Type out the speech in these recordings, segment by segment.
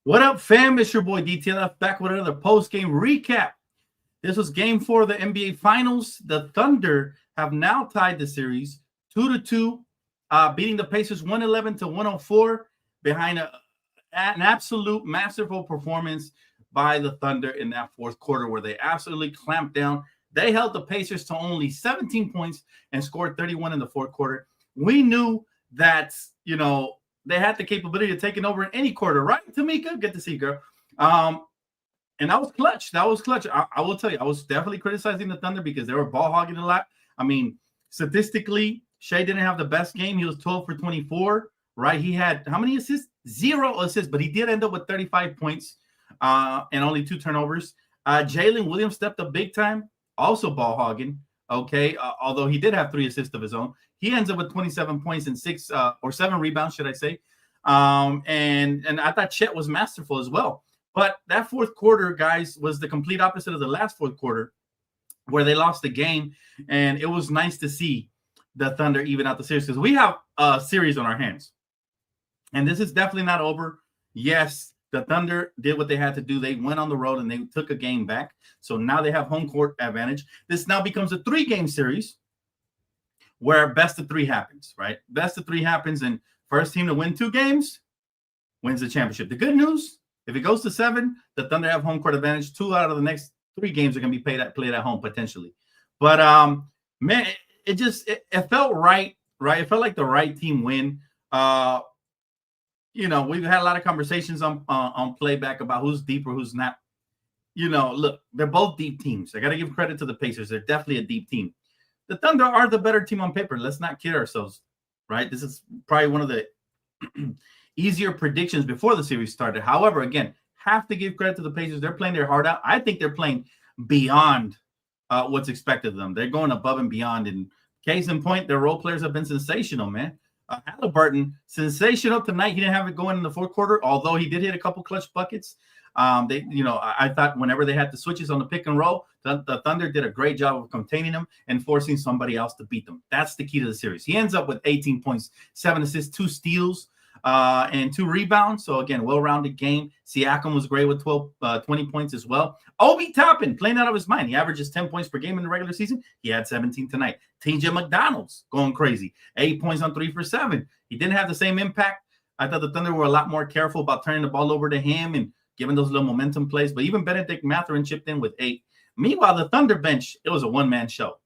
What up, fam? It's your boy DTLF back with another post-game recap. This was game 4 of the NBA Finals. The Thunder have now tied the series 2-2, beating the Pacers 111 to 104 behind an absolute masterful performance by the Thunder in that fourth quarter where they absolutely clamped down. They held the Pacers to only 17 points and scored 31 in the fourth quarter. We knew that, they had the capability of taking over in any quarter, right, Tamika? Good to see you, girl. And that was clutch. That was clutch. I will tell you, I was definitely criticizing the Thunder because they were ball hogging a lot. I mean, statistically, Shea didn't have the best game. He was 12 for 24, right? He had how many assists? 0 assists, but he did end up with 35 points and only 2 turnovers. Jalen Williams stepped up big time, also ball hogging. Okay, although he did have 3 assists of his own. He ends up with 27 points and 7 rebounds, should I say. And I thought Chet was masterful as well. But that fourth quarter, guys, was the complete opposite of the last fourth quarter where they lost the game. And it was nice to see the Thunder even out the series because we have a series on our hands. And this is definitely not over. Yes, the Thunder did what they had to do. They went on the road and they took a game back. So now they have home court advantage. This now becomes a 3-game series where best of 3 happens, right? Best of 3 happens, and first team to win 2 games wins the championship. The good news, if it goes to 7, the Thunder have home court advantage. 2 out of the next 3 games are going to be played at home potentially. But, man, it felt right? It felt like the right team win. We've had a lot of conversations on playback about who's deep or who's not. Look, they're both deep teams. I got to give credit to the Pacers. They're definitely a deep team. The Thunder are the better team on paper. Let's not kid ourselves, right? This is probably one of the easier predictions before the series started. However, again, have to give credit to the Pacers. They're playing their heart out. I think they're playing beyond what's expected of them. They're going above and beyond. And case in point, their role players have been sensational, man. Halliburton, sensational tonight. He didn't have it going in the fourth quarter, although he did hit a couple clutch buckets. I thought whenever they had the switches on the pick and roll, the Thunder did a great job of containing them and forcing somebody else to beat them. That's the key to the series. He ends up with 18 points, 7 assists, 2 steals, and 2 rebounds. So, again, well-rounded game. Siakam was great with 20 points as well. Obi Toppin playing out of his mind. He averages 10 points per game in the regular season. He had 17 tonight. TJ McDonald's going crazy. 8 points on 3 for 7. He didn't have the same impact. I thought the Thunder were a lot more careful about turning the ball over to him and giving those little momentum plays. But even Benedict Mathurin chipped in with 8. Meanwhile, the Thunder bench, it was a one-man show.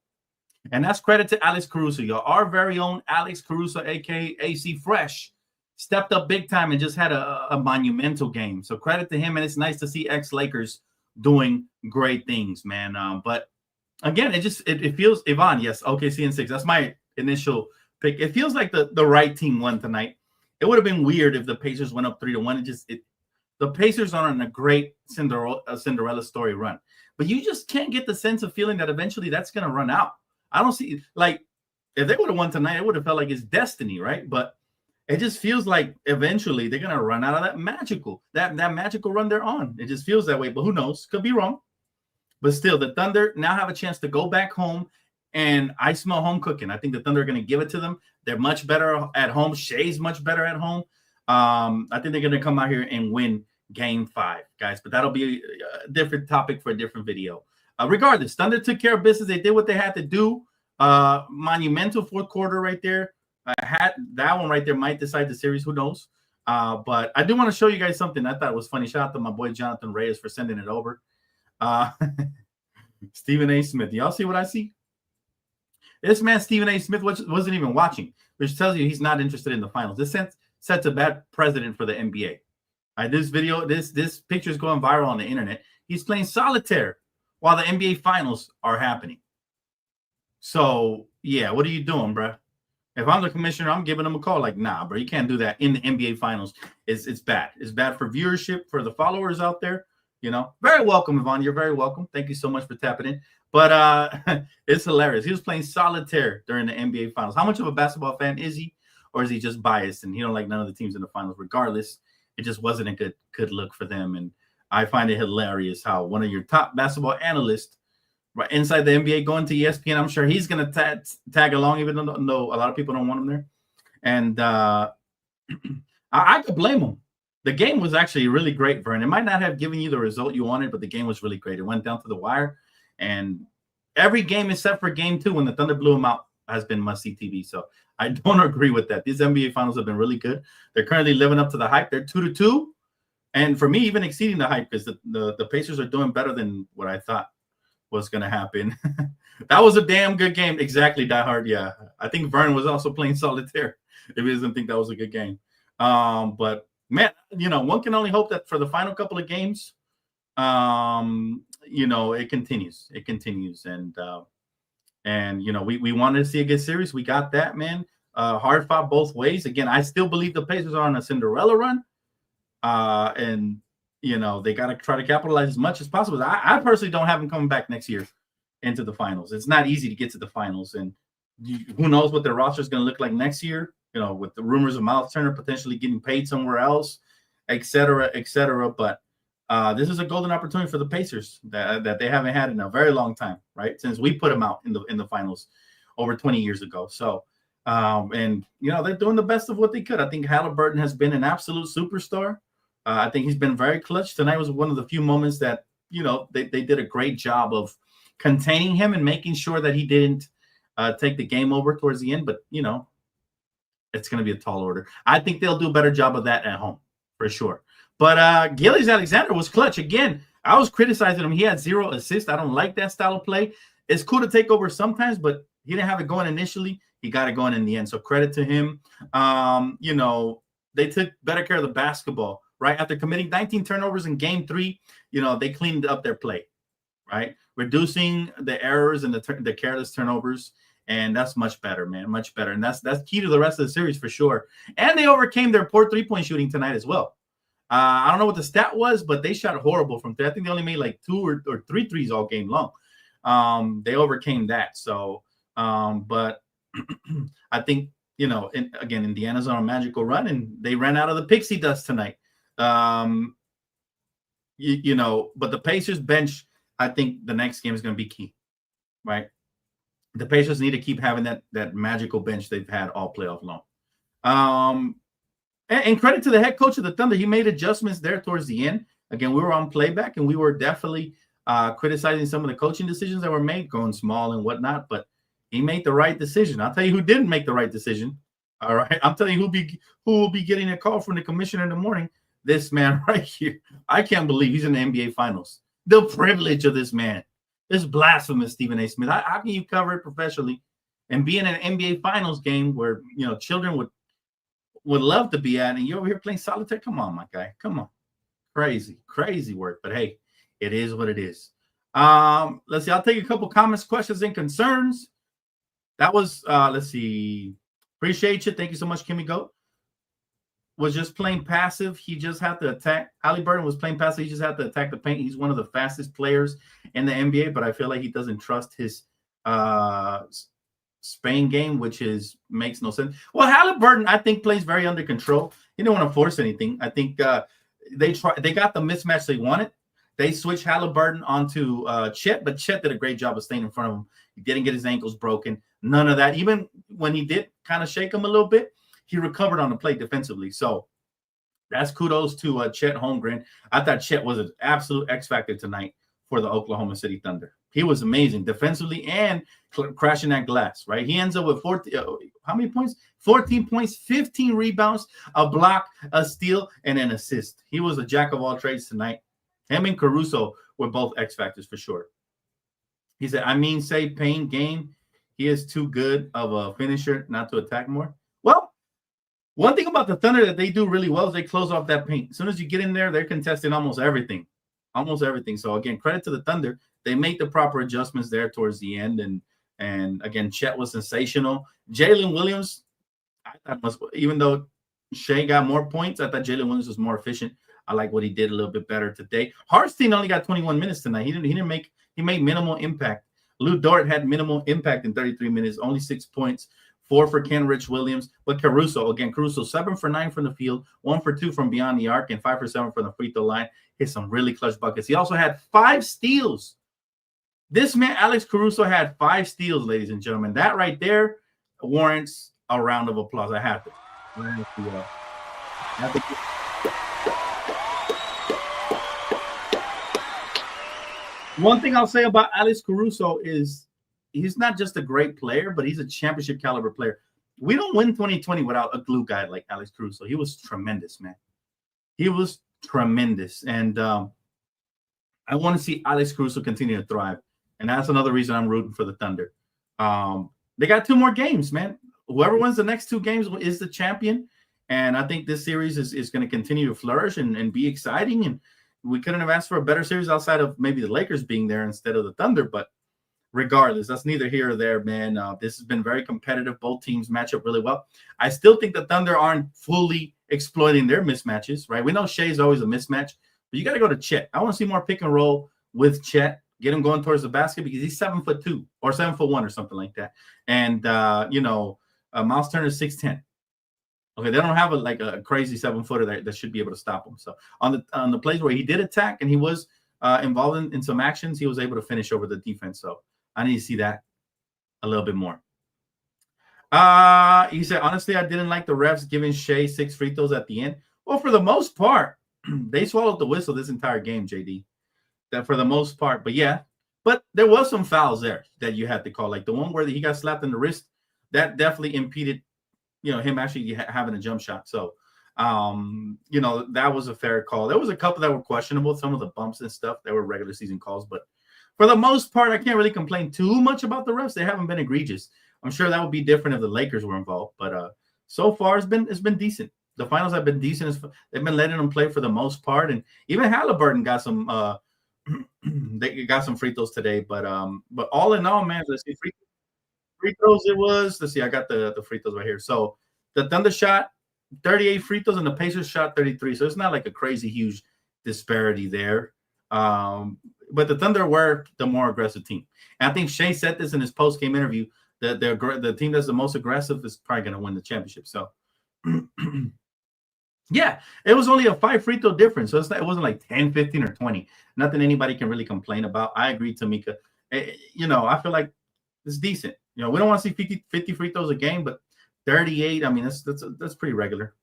And that's credit to Alex Caruso, y'all. Our very own Alex Caruso, a.k.a. AC Fresh, stepped up big time and just had a monumental game. So credit to him, and it's nice to see ex-Lakers doing great things, man. But, again, it feels – Yvonne, yes, OKC in 6. That's my initial pick. It feels like the right team won tonight. It would have been weird if the Pacers went up 3-1. The Pacers are on a great Cinderella story run. But you just can't get the sense of feeling that eventually that's going to run out. I don't see – like, if they would have won tonight, it would have felt like it's destiny, right? But it just feels like eventually they're going to run out of that magical run they're on. It just feels that way. But who knows? Could be wrong. But still, the Thunder now have a chance to go back home, and I smell home cooking. I think the Thunder are going to give it to them. They're much better at home. Shea's much better at home. I think they're going to come out here and win Game 5, guys. But that'll be a different topic for a different video. Regardless, Thunder took care of business. They did what they had to do. Monumental fourth quarter right there. That one right there might decide the series. Who knows? But I do want to show you guys something I thought was funny. Shout out to my boy Jonathan Reyes for sending it over. Stephen A. Smith. Y'all see what I see? This man, Stephen A. Smith, wasn't even watching, which tells you he's not interested in the finals. This sets a bad precedent for the NBA. This picture is going viral on the internet. He's playing solitaire while the NBA finals are happening. So, yeah, what are you doing, bro? If I'm the commissioner, I'm giving him a call. Like, nah, bro, you can't do that in the NBA finals. It's bad. It's bad for viewership, for the followers out there. Very welcome, Yvonne. You're very welcome. Thank you so much for tapping in. But it's hilarious. He was playing solitaire during the NBA finals. How much of a basketball fan is he? Or is he just biased and he don't like none of the teams in the finals? Regardless, it just wasn't a good look for them. And I find it hilarious how one of your top basketball analysts right inside the NBA going to ESPN, I'm sure he's going to tag along, even though a lot of people don't want him there. And I could blame him the game was actually really great, Vern. It might not have given you the result you wanted, but the game was really great. It went down to the wire, and every game except for game 2 when the Thunder blew them out has been must-see TV. So I don't agree with that. These NBA finals have been really good. They're currently living up to the hype. They're 2-2, and for me, even exceeding the hype, because the Pacers are doing better than what I thought was going to happen. That was a damn good game. Exactly, Die Hard. Yeah, I think Vern was also playing solitaire if he doesn't think that was a good game. But man, one can only hope that for the final couple of games, it continues. It continues, and we wanted to see a good series. We got that, man. Hard fought both ways. Again, I still believe the Pacers are on a Cinderella run, and they got to try to capitalize as much as possible. I personally don't have them coming back next year into the finals. It's not easy to get to the finals, and who knows what their roster is going to look like next year. With the rumors of Miles Turner potentially getting paid somewhere else, et cetera, et cetera. But this is a golden opportunity for the Pacers that they haven't had in a very long time, right? Since we put them out in the finals over 20 years ago. So, they're doing the best of what they could. I think Halliburton has been an absolute superstar. I think he's been very clutch. Tonight was one of the few moments that, they did a great job of containing him and making sure that he didn't take the game over towards the end. But, it's going to be a tall order. I think they'll do a better job of that at home for sure. But Gilgeous-Alexander was clutch. Again, I was criticizing him. He had 0 assists. I don't like that style of play. It's cool to take over sometimes, but he didn't have it going initially. He got it going in the end. So credit to him. They took better care of the basketball, right? After committing 19 turnovers in game 3, they cleaned up their play, right? Reducing the errors and the careless turnovers. And that's much better, man, much better. And that's key to the rest of the series for sure. And they overcame their poor three-point shooting tonight as well. I don't know what the stat was, but they shot horrible from 3. I think they only made like 2 or 3 threes all game long. They overcame that. So, but I think, Indiana's on a magical run, and they ran out of the pixie dust tonight. But the Pacers bench, I think the next game is going to be key, right? The Pacers need to keep having that magical bench they've had all playoff long. And credit to the head coach of the Thunder. He made adjustments there towards the end. Again, we were on playback, and we were definitely criticizing some of the coaching decisions that were made, going small and whatnot. But he made the right decision. I'll tell you who didn't make the right decision. All right. I'm telling you who will be getting a call from the commissioner in the morning. This man right here. I can't believe he's in the NBA Finals. The privilege of this man. It's blasphemous, Stephen A. Smith. How can you cover it professionally and be in an NBA Finals game where children would love to be at, and you're over here playing solitaire? Come on, my guy. Come on. Crazy work. But hey, it is what it is. Let's see. I'll take a couple comments, questions, and concerns. That was let's see. Appreciate you. Thank you so much, Kimmy Goat. Was just playing passive. He just had to attack. Halliburton was playing passive. He just had to attack the paint. He's one of the fastest players in the NBA, but I feel like he doesn't trust his Spain game, which makes no sense. Well, Halliburton, I think, plays very under control. He didn't want to force anything. I think they got the mismatch they wanted. They switched Halliburton onto Chet, but Chet did a great job of staying in front of him. He didn't get his ankles broken. None of that. Even when he did kind of shake him a little bit, he recovered on the play defensively. So that's kudos to Chet Holmgren. I thought Chet was an absolute X factor tonight for the Oklahoma City Thunder. He was amazing defensively and crashing that glass, right? He ends up with 14, how many points? 14 points, 15 rebounds, a block, a steal, and an assist. He was a jack of all trades tonight. Him and Caruso were both X factors for sure. He said, say Payne game. He is too good of a finisher not to attack more. Well, one thing about the Thunder that they do really well is they close off that paint. As soon as you get in there, they're contesting almost everything. So, again, credit to the Thunder. They made the proper adjustments there towards the end. And again, Chet was sensational. Jalen Williams, I thought even though Shea got more points, I thought Jalen Williams was more efficient. I like what he did a little bit better today. Hartstein only got 21 minutes tonight. He made minimal impact. Lou Dort had minimal impact in 33 minutes, only 6 points. 4 for Kenrich Williams. But Caruso 7 for 9 from the field, 1 for 2 from beyond the arc, and 5 for 7 from the free throw line. Hit some really clutch buckets. He also had 5 steals. This man, Alex Caruso, had 5 steals, ladies and gentlemen. That right there warrants a round of applause. I have to. One thing I'll say about Alex Caruso is he's not just a great player, but he's a championship caliber player. We don't win 2020 without a glue guy like Alex Caruso. He was tremendous, man. He was tremendous. And I want to see Alex Caruso continue to thrive. And that's another reason I'm rooting for the Thunder. They got 2 more games, man. Whoever wins the next 2 games is the champion. And I think this series is going to continue to flourish and be exciting. And we couldn't have asked for a better series outside of maybe the Lakers being there instead of the Thunder. But regardless, that's neither here or there, man. This has been very competitive. Both teams match up really well. I still think the Thunder aren't fully exploiting their mismatches, right? We know Shea's always a mismatch, but you got to go to Chet. I want to see more pick and roll with Chet. Get him going towards the basket because he's 7'2" or 7'1" or something like that. And Miles Turner's 6'10". Okay, they don't have a crazy 7-footer that should be able to stop him. So on the plays where he did attack and he was involved in some actions, he was able to finish over the defense. So I need to see that a little bit more. He said, honestly, I didn't like the refs giving Shea 6 free throws at the end. Well, for the most part, they swallowed the whistle this entire game, JD. That for the most part, but there was some fouls there that you had to call, like the one where he got slapped in the wrist. That definitely impeded, him actually having a jump shot. So, that was a fair call. There was a couple that were questionable. Some of the bumps and stuff that were regular season calls, but for the most part, I can't really complain too much about the refs. They haven't been egregious. I'm sure that would be different if the Lakers were involved, but so far it's been decent. The finals have been decent. They've been letting them play for the most part, and even Halliburton got some. They got some free throws today, but all in all, man, let's see, free throws it was. Let's see, I got the free throws right here. So the Thunder shot 38 free throws and the Pacers shot 33. So it's not like a crazy huge disparity there. But the Thunder were the more aggressive team. And I think Shea said this in his post-game interview that the team that's the most aggressive is probably going to win the championship. So yeah, it was only a 5 free throw difference. So it wasn't like 10, 15, or 20. Nothing anybody can really complain about. I agree, Tamika. I feel like it's decent. We don't want to see 50 free throws a game, but 38, I mean, that's pretty regular.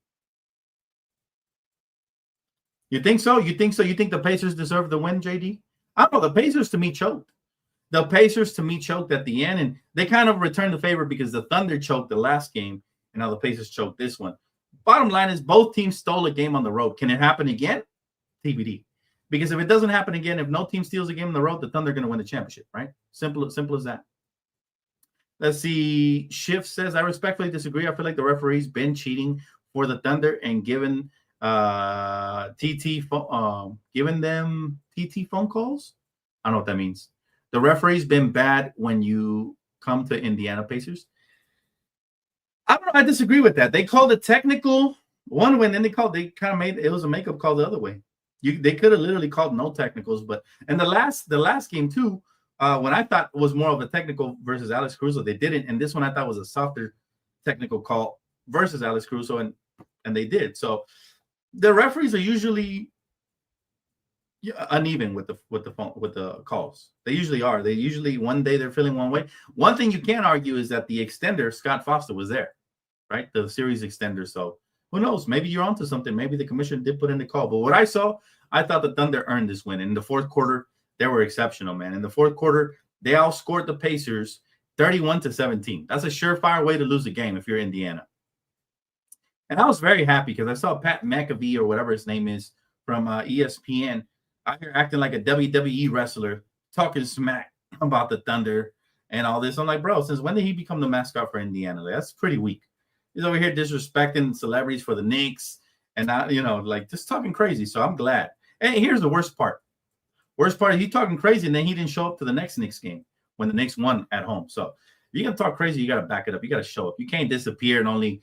You think so? You think the Pacers deserve the win, JD? I don't know. The Pacers, to me, choked. The Pacers, to me, choked at the end, and they kind of returned the favor because the Thunder choked the last game, and now the Pacers choked this one. Bottom line is both teams stole a game on the road. Can it happen again? TBD. Because if it doesn't happen again, if no team steals a game on the road, the Thunder are going to win the championship, right? Simple as that. Let's see. Shift says, I respectfully disagree. I feel like the referee's been cheating for the Thunder and giving them TT phone calls. I don't know what that means. The referee's been bad when you come to Indiana Pacers. I don't know. I disagree with that. They called it technical one way, and then they kind of made it was a makeup call the other way. They could have literally called no technicals, but in the last game too, when I thought was more of a technical versus Alex Caruso, they didn't, and this one I thought was a softer technical call versus Alex Caruso, and they did. So the referees are usually uneven with the calls. They usually are. They usually one day they're feeling one way. One thing you can't argue is that the extender Scott Foster was there, right? The series extender. So who knows? Maybe you're onto something. Maybe the commission did put in the call. But what I saw, I thought the Thunder earned this win. In the fourth quarter, they were exceptional, man. In the fourth quarter, they outscored the Pacers 31-17. That's a surefire way to lose a game if you're Indiana. And I was very happy because I saw Pat McAfee or whatever his name is from ESPN out here acting like a WWE wrestler, talking smack about the Thunder and all this. I'm like, bro, since when did he become the mascot for Indiana? Like, that's pretty weak. He's over here disrespecting celebrities for the Knicks and not, just talking crazy. So I'm glad. And here's the worst part. Worst part is he talking crazy, and then he didn't show up to the next Knicks game when the Knicks won at home. So if you're going to talk crazy, you got to back it up. You got to show up. You can't disappear and only,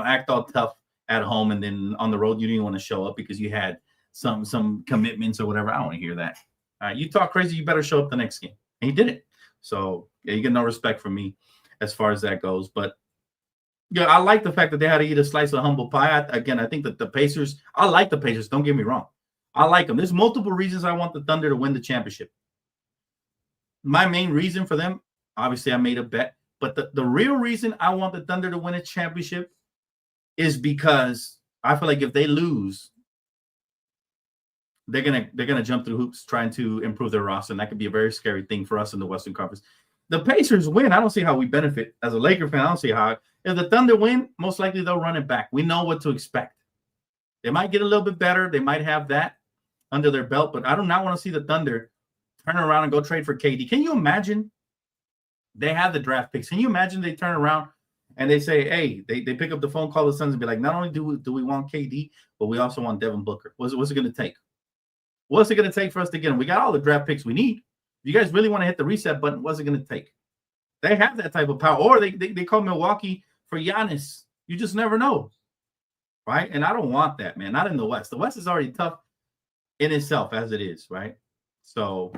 act all tough at home, and then on the road you didn't want to show up because you had some commitments or whatever. I don't want to hear that. You talk crazy, you better show up the next game. And he didn't. So you get no respect from me as far as that goes. But I like the fact that they had to eat a slice of humble pie. I think that the Pacers, I like the Pacers. Don't get me wrong. I like them. There's multiple reasons I want the Thunder to win the championship. My main reason for them, obviously I made a bet, but the real reason I want the Thunder to win a championship is because I feel like if they lose, they're gonna jump through hoops trying to improve their roster, and that could be a very scary thing for us in the Western Conference. The Pacers win. I don't see how we benefit as a Laker fan. I don't see how. If the Thunder win, most likely they'll run it back. We know what to expect. They might get a little bit better. They might have that under their belt, but I do not want to see the Thunder turn around and go trade for KD. Can you imagine? They have the draft picks. Can you imagine they turn around and they say, hey, they pick up the phone, call the Suns, and be like, not only do we want KD, but we also want Devin Booker. What's it going to take? What's it going to take for us to get him? We got all the draft picks we need. If you guys really want to hit the reset button, what's it going to take? They have that type of power. Or they call Milwaukee for Giannis. You just never know. Right? And I don't want that, man. Not in the West. The West is already tough in itself as it is, right? So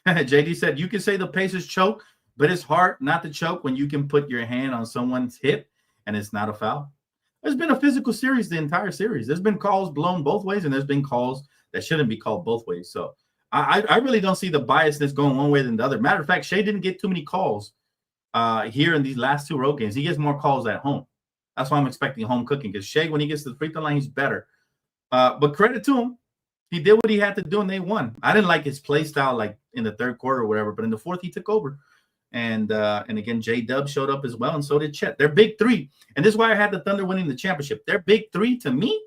JD said, you can say the Pacers choke, but it's hard not to choke when you can put your hand on someone's hip and it's not a foul. There's been a physical series the entire series. There's been calls blown both ways, and there's been calls that shouldn't be called both ways. So I really don't see the biasness going one way than the other. Matter of fact, Shea didn't get too many calls here in these last two road games. He gets more calls at home. That's why I'm expecting home cooking, because Shea, when he gets to the free throw line, he's better. But credit to him. He did what he had to do, and they won. I didn't like his play style like in the third quarter or whatever, but in the fourth, he took over. And again, J-Dub showed up as well, and so did Chet. Their big three, and this is why I had the Thunder winning the championship. Their big three, to me,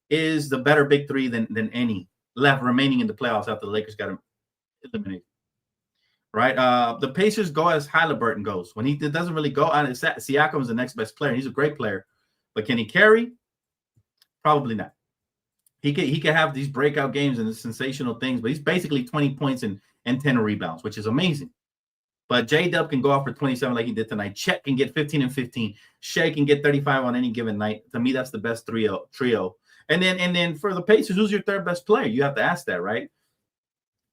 is the better big three than any left remaining in the playoffs after the Lakers got him eliminated. Right? The Pacers go as Halliburton goes. When he doesn't really go, Siakam is the next best player. He's a great player. But can he carry? Probably not. He can have these breakout games and the sensational things, but he's basically 20 points and 10 rebounds, which is amazing. But J-Dub can go off for 27 like he did tonight. Chet can get 15 and 15. Shea can get 35 on any given night. To me, that's the best trio. And then for the Pacers, who's your third best player? You have to ask that, right?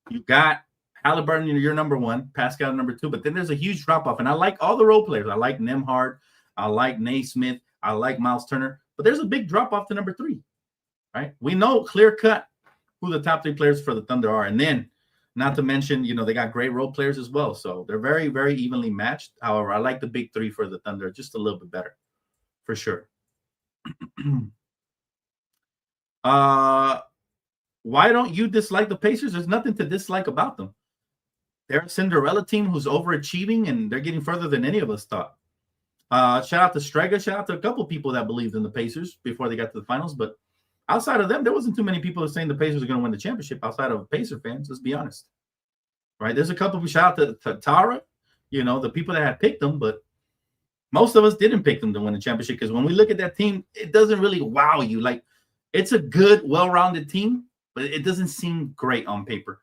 You got Halliburton, you're number one, Pascal number two, but then there's a huge drop-off. And I like all the role players. I like Nembhard. I like Naismith. I like Miles Turner. But there's a big drop-off to number three, right? We know clear-cut who the top three players for the Thunder are. And then, not to mention, they got great role players as well. So they're very, very evenly matched. However, I like the big three for the Thunder just a little bit better, for sure. Why don't you dislike the Pacers? There's nothing to dislike about them. They're a Cinderella team who's overachieving, and they're getting further than any of us thought. Shout out to Strega. Shout out to a couple people that believed in the Pacers before they got to the finals. But outside of them, there wasn't too many people saying the Pacers are going to win the championship outside of Pacer fans. Let's be honest. Right? There's a couple of shout out to Tara, the people that had picked them, but most of us didn't pick them to win the championship, because when we look at that team, it doesn't really wow you. Like, it's a good, well-rounded team, but it doesn't seem great on paper.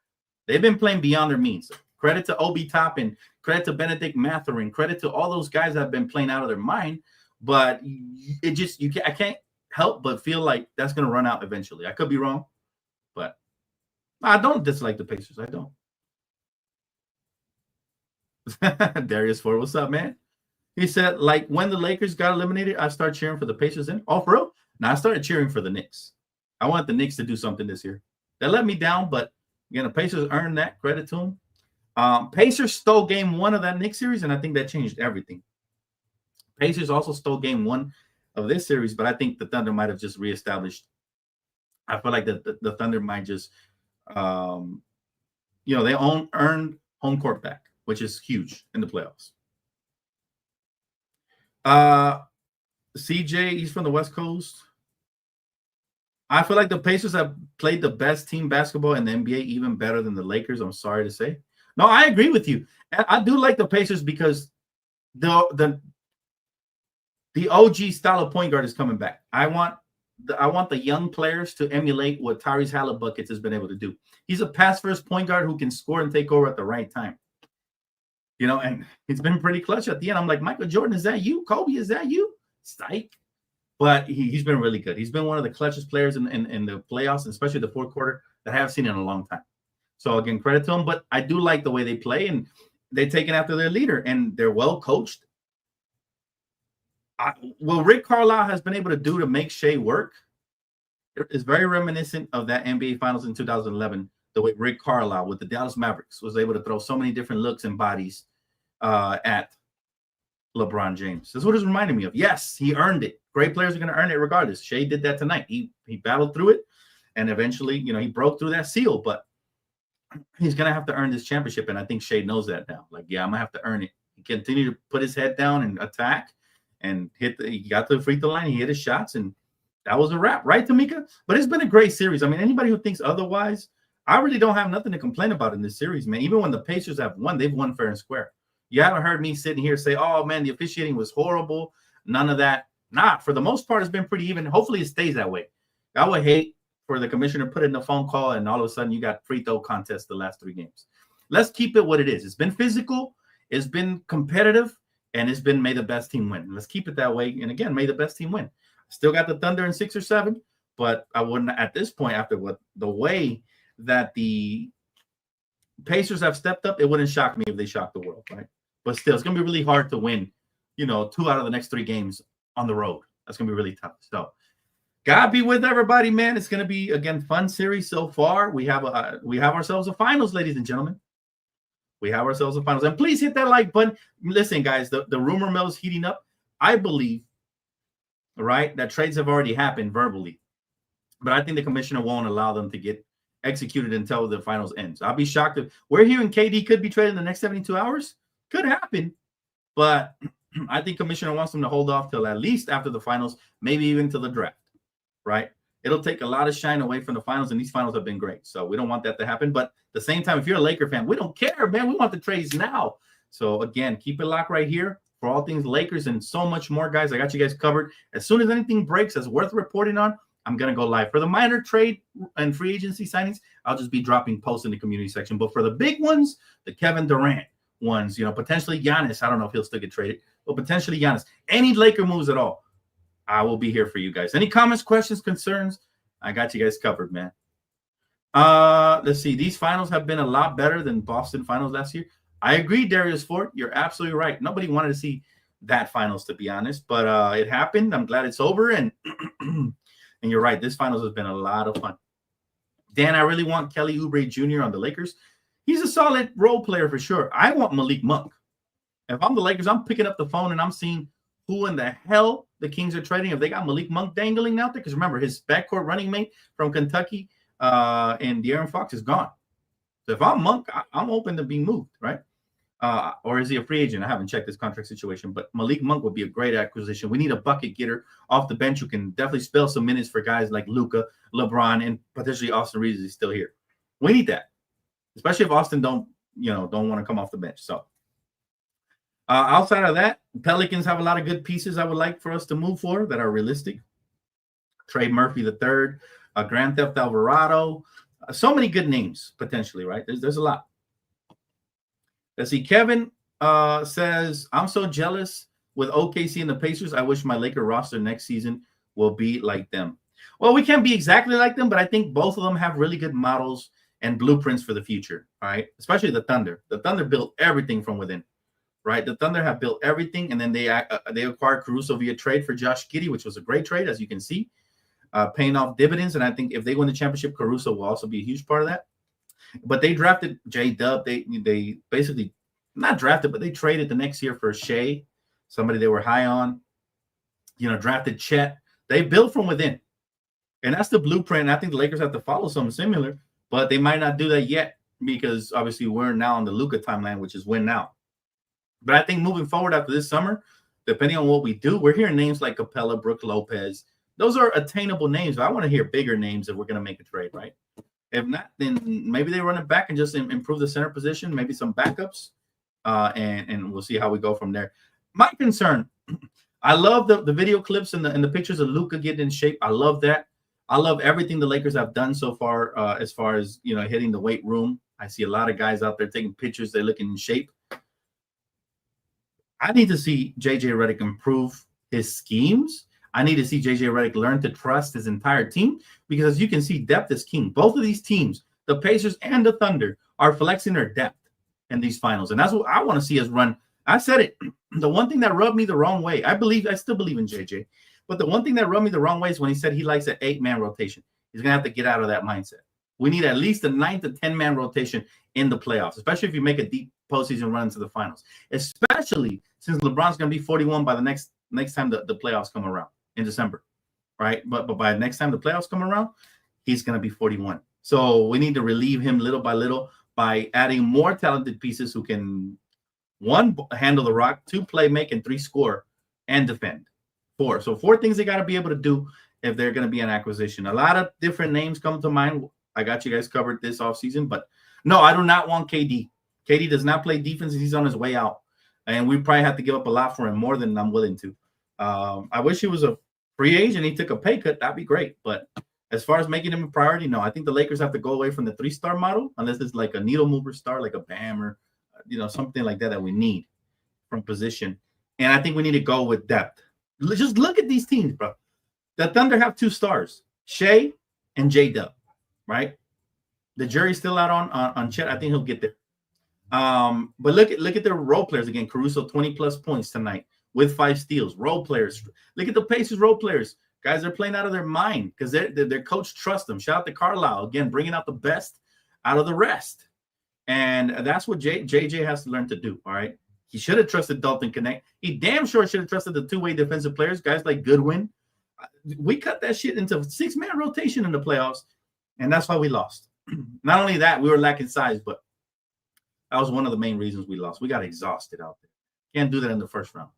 They've been playing beyond their means. Credit to Obi Toppin, credit to Benedict Mathurin, credit to all those guys that have been playing out of their mind, but I can't help but feel like that's going to run out eventually. I could be wrong, but I don't dislike the Pacers. I don't. Darius Ford, what's up, man? He said, like, when the Lakers got eliminated, I started cheering for the Pacers. Oh, for real? Now I started cheering for the Knicks. I want the Knicks to do something this year. They let me down, but again, the Pacers earned that. Credit to them. Pacers stole game one of that Knicks series, and I think that changed everything. Pacers also stole game one of this series, but I think the Thunder might have just reestablished. I feel like the Thunder might just, they earned home court back, which is huge in the playoffs. CJ, he's from the West Coast. I feel like the Pacers have played the best team basketball in the NBA, even better than the Lakers. I'm sorry to say. No, I agree with you. I do like the Pacers because the OG style of point guard is coming back. I want the young players to emulate what Tyrese Halliburton has been able to do. He's a pass-first point guard who can score and take over at the right time. And it's been pretty clutch at the end. I'm like, Michael Jordan, is that you? Kobe, is that you? Psych. But he's been really good. He's been one of the clutchest players in the playoffs, and especially the fourth quarter, that I have seen in a long time. So, again, credit to him. But I do like the way they play, and they're taking after their leader, and they're well coached. What Rick Carlisle has been able to do to make Shea work is very reminiscent of that NBA Finals in 2011, the way Rick Carlisle with the Dallas Mavericks was able to throw so many different looks and bodies at LeBron James. That's what it's reminding me of. Yes, he earned it. Great players are going to earn it regardless. Shea did that tonight. He battled through it, and eventually, he broke through that seal, but he's going to have to earn this championship. And I think Shea knows that now. Like, yeah, I'm going to have to earn it. He continued to put his head down and attack and he got to the free throw line. He hit his shots and that was a wrap. Right, Tamika? But it's been a great series. I mean, anybody who thinks otherwise, I really don't have nothing to complain about in this series, man. Even when the Pacers have won, they've won fair and square. You haven't heard me sitting here say, oh, man, the officiating was horrible. None of that. Nah, for the most part, it's been pretty even. Hopefully it stays that way. I would hate for the commissioner to put in a phone call and all of a sudden you got free throw contests the last 3 games. Let's keep it what it is. It's been physical. It's been competitive. And it's been may the best team win. Let's keep it that way. And again, may the best team win. Still got the Thunder in 6 or 7, but I wouldn't at this point after the way that the Pacers have stepped up, it wouldn't shock me if they shocked the world, right? But still, it's going to be really hard to win, 2 out of the next 3 games on the road. That's going to be really tough. So, God be with everybody, man. It's going to be, again, fun series so far. We have ourselves a finals, ladies and gentlemen. We have ourselves a finals. And please hit that like button. Listen, guys, the rumor mill is heating up. I believe, right, that trades have already happened verbally. But I think the commissioner won't allow them to get executed until the finals ends. I'll be shocked if we're hearing KD could be traded in the next 72 hours. Could happen. But I think commissioner wants them to hold off till at least after the finals, maybe even to the draft, right? It'll take a lot of shine away from the finals, and these finals have been great. So we don't want that to happen. But at the same time, if you're a Laker fan, we don't care, man. We want the trades now. So, again, keep it locked right here for all things Lakers and so much more, guys. I got you guys covered. As soon as anything breaks that's worth reporting on, I'm going to go live. For the minor trade and free agency signings, I'll just be dropping posts in the community section. But for the big ones, the Kevin Durant ones, potentially Giannis. I don't know if he'll still get traded, but potentially Giannis. Any Laker moves at all, I will be here for you guys. Any comments, questions, concerns? I got you guys covered, man. Let's see. These finals have been a lot better than Boston finals last year. I agree, Darius Ford. You're absolutely right. Nobody wanted to see that finals, to be honest, but it happened. I'm glad it's over, and and you're right. This finals has been a lot of fun. Dan, I really want Kelly Oubre Jr. on the Lakers. He's a solid role player for sure. I want Malik Monk. If I'm the Lakers, I'm picking up the phone and I'm seeing who in the hell the Kings are trading. If they got Malik Monk dangling out there, because remember, his backcourt running mate from Kentucky and De'Aaron Fox is gone. So if I'm Monk, I'm open to being moved, right? Or is he a free agent? I haven't checked his contract situation, but Malik Monk would be a great acquisition. We need a bucket getter off the bench who can definitely spell some minutes for guys like Luka, LeBron, and potentially Austin Reeves is still here. We need that, especially if Austin don't want to come off the bench. So outside of that, Pelicans have a lot of good pieces I would like for us to move for that are realistic. Trey Murphy III, Grand Theft Alvarado, so many good names potentially, right? There's a lot. Let's see. Kevin says, I'm so jealous with OKC and the Pacers. I wish my Laker roster next season will be like them. Well, we can't be exactly like them, but I think both of them have really good models and blueprints for the future, all right? Especially the Thunder. The Thunder built everything from within, right? The Thunder have built everything, and then they acquired Caruso via trade for Josh Giddey, which was a great trade, as you can see, paying off dividends. And I think if they win the championship, Caruso will also be a huge part of that. But they drafted J-Dub. They basically not drafted, but they traded the next year for Shea, somebody they were high on. Drafted Chet. They built from within. And that's the blueprint. And I think the Lakers have to follow something similar, but they might not do that yet because obviously we're now on the Luka timeline, which is win now. But I think moving forward after this summer, depending on what we do, we're hearing names like Capella, Brook Lopez. Those are attainable names. But I want to hear bigger names if we're going to make a trade, right? If not, then maybe they run it back and just improve the center position, maybe some backups, and we'll see how we go from there. My concern, I love the video clips and the pictures of Luka getting in shape. I love that. I love everything the Lakers have done so far as far as, hitting the weight room. I see a lot of guys out there taking pictures. They're looking in shape. I need to see J.J. Redick improve his schemes. I need to see J.J. Redick learn to trust his entire team because, as you can see, depth is king. Both of these teams, the Pacers and the Thunder, are flexing their depth in these finals, and that's what I want to see us run. I said it. The one thing that rubbed me the wrong way, I still believe in J.J., but the one thing that rubbed me the wrong way is when he said he likes an 8-man rotation. He's going to have to get out of that mindset. We need at least a 9 to 10-man rotation in the playoffs, especially if you make a deep postseason run to the finals, especially since LeBron's going to be 41 by the next time the playoffs come around in December, right? But by next time the playoffs come around, he's going to be 41. So we need to relieve him little by little by adding more talented pieces who can, 1, handle the rock, 2, play, make, and 3, score and defend. 4. So 4 things they got to be able to do if they're going to be an acquisition. A lot of different names come to mind. I got you guys covered this offseason, but no, I do not want KD. KD does not play defense. He's on his way out, and we probably have to give up a lot for him, more than I'm willing to. I wish he was a free agent. He took a pay cut. That'd be great. But as far as making him a priority, no. I think the Lakers have to go away from the 3-star model, unless it's like a needle mover star, like a Bam or something like that we need from position. And I think we need to go with depth. Just look at these teams, bro. The Thunder have 2 stars, Shea and J-Dub, right? The jury's still out on Chet. I think he'll get there. But look at their role players again. Caruso, 20+ points tonight with 5 steals. Role players. Look at the Pacers role players. Guys are playing out of their mind because their coach trusts them. Shout out to Carlisle again, bringing out the best out of the rest. And that's what JJ has to learn to do. All right. He should have trusted Dalton Connect. He damn sure should have trusted the 2-way defensive players, guys like Goodwin. We cut that shit into 6-man rotation in the playoffs, and that's why we lost. Not only that, we were lacking size, but that was one of the main reasons we lost. We got exhausted out there. Can't do that in the first round.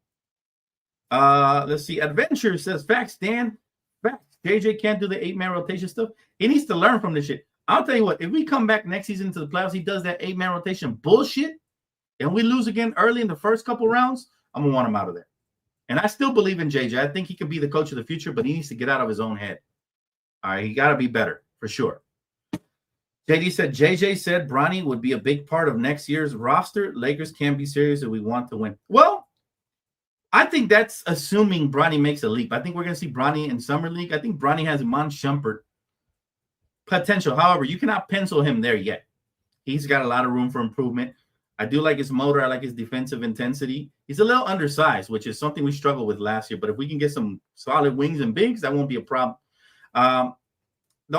Let's see. Adventure says, facts, Dan. Facts. JJ can't do the 8-man rotation stuff. He needs to learn from this shit. I'll tell you what, if we come back next season to the playoffs, he does that 8-man rotation bullshit, and we lose again early in the first couple rounds, I'm going to want him out of there. And I still believe in JJ. I think he could be the coach of the future, but he needs to get out of his own head. All right, he got to be better, for sure. JD said, JJ said Bronny would be a big part of next year's roster. Lakers can be serious if we want to win. Well, I think that's assuming Bronny makes a leap. I think we're going to see Bronny in Summer League. I think Bronny has Iman Shumpert potential. However, you cannot pencil him there yet. He's got a lot of room for improvement. I do like his motor. I like his defensive intensity. He's a little undersized, which is something we struggled with last year. But if we can get some solid wings and bigs, that won't be a problem. The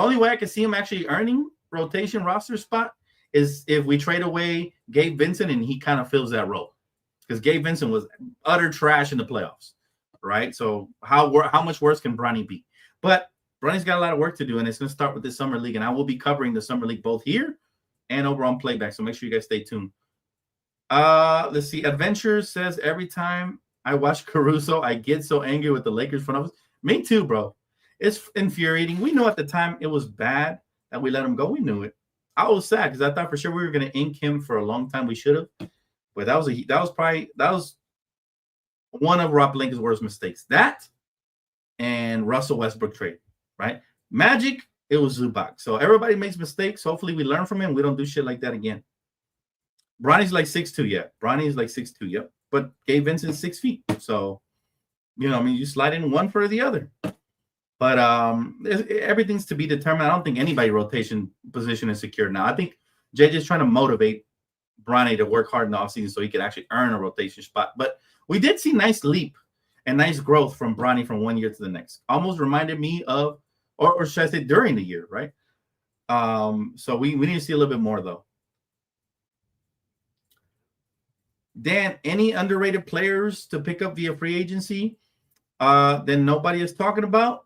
only way I can see him actually earning rotation roster spot is if we trade away Gabe Vincent and he kind of fills that role. Because Gabe Vincent was utter trash in the playoffs, right? So how much worse can Bronny be? But Bronny's got a lot of work to do, and it's going to start with this Summer League. And I will be covering the Summer League both here and over on Playback. So make sure you guys stay tuned. Let's see. Adventure says, every time I watch Caruso, I get so angry with the Lakers front office. Me too, bro. It's infuriating. We knew at the time it was bad that we let him go. We knew it. I was sad because I thought for sure we were going to ink him for a long time. We should have. But that was one of Rob Lincoln's worst mistakes. That and Russell Westbrook trade, right? Magic, it was Zubac. So everybody makes mistakes. Hopefully we learn from him. We don't do shit like that again. Bronny's like 6'2", yeah. Bronny's like 6'2", yep. But Gabe Vincent's 6 feet. So, you slide in one for the other. But everything's to be determined. I don't think anybody's rotation position is secure now. I think JJ's trying to motivate Bronny to work hard in the offseason so he could actually earn a rotation spot. But we did see nice leap and nice growth from Bronny from one year to the next. Almost reminded me of, or should I say during the year, right? So we need to see a little bit more, though. Dan, any underrated players to pick up via free agency that nobody is talking about?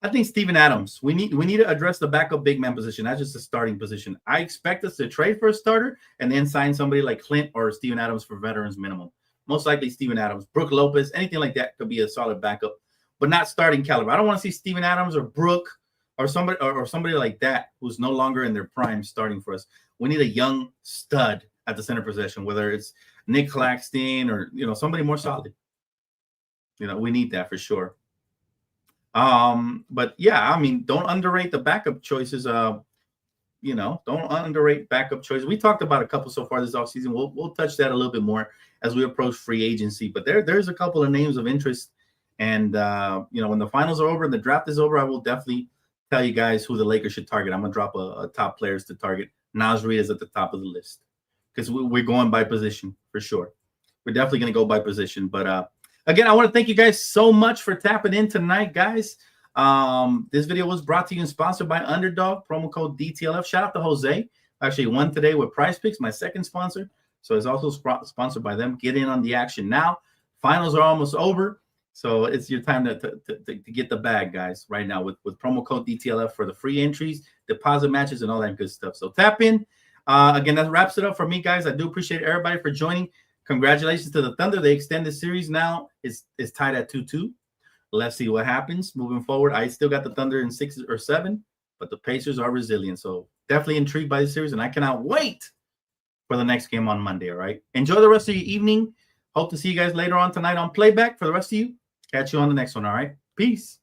I think Steven Adams. We need to address the backup big man position, not just the starting position. I expect us to trade for a starter and then sign somebody like Clint or Steven Adams for veterans minimum. Most likely Steven Adams. Brook Lopez, anything like that could be a solid backup, but not starting caliber. I don't want to see Steven Adams or Brook or somebody like that who's no longer in their prime starting for us. We need a young stud at the center position, whether it's Nick Claxton or somebody more solid. We need that for sure. But yeah, don't underrate the backup choices. Don't underrate backup choices. We talked about a couple so far this offseason. We'll touch that a little bit more as we approach free agency. But there's a couple of names of interest. And when the finals are over and the draft is over, I will definitely tell you guys who the Lakers should target. I'm gonna drop a top players to target. Naz Reid is at the top of the list because we're going by position for sure. We're definitely gonna go by position. But again, I want to thank you guys so much for tapping in tonight, guys. This video was brought to you and sponsored by Underdog, promo code DTLF. Shout out to Jose. I actually won today with Prize Picks, my second sponsor. So it's also sponsored by them. Get in on the action now. Finals are almost over. So it's your time to get the bag, guys, right now with promo code DTLF for the free entries, deposit matches, and all that good stuff. So tap in. Again, that wraps it up for me, guys. I do appreciate everybody for joining. Congratulations to the Thunder. They extend the series now. It's tied at 2-2. Let's see what happens moving forward. I still got the Thunder in 6 or 7, but the Pacers are resilient. So definitely intrigued by the series, and I cannot wait for the next game on Monday. All right. Enjoy the rest of your evening. Hope to see you guys later on tonight on Playback. For the rest of you, catch you on the next one. All right. Peace.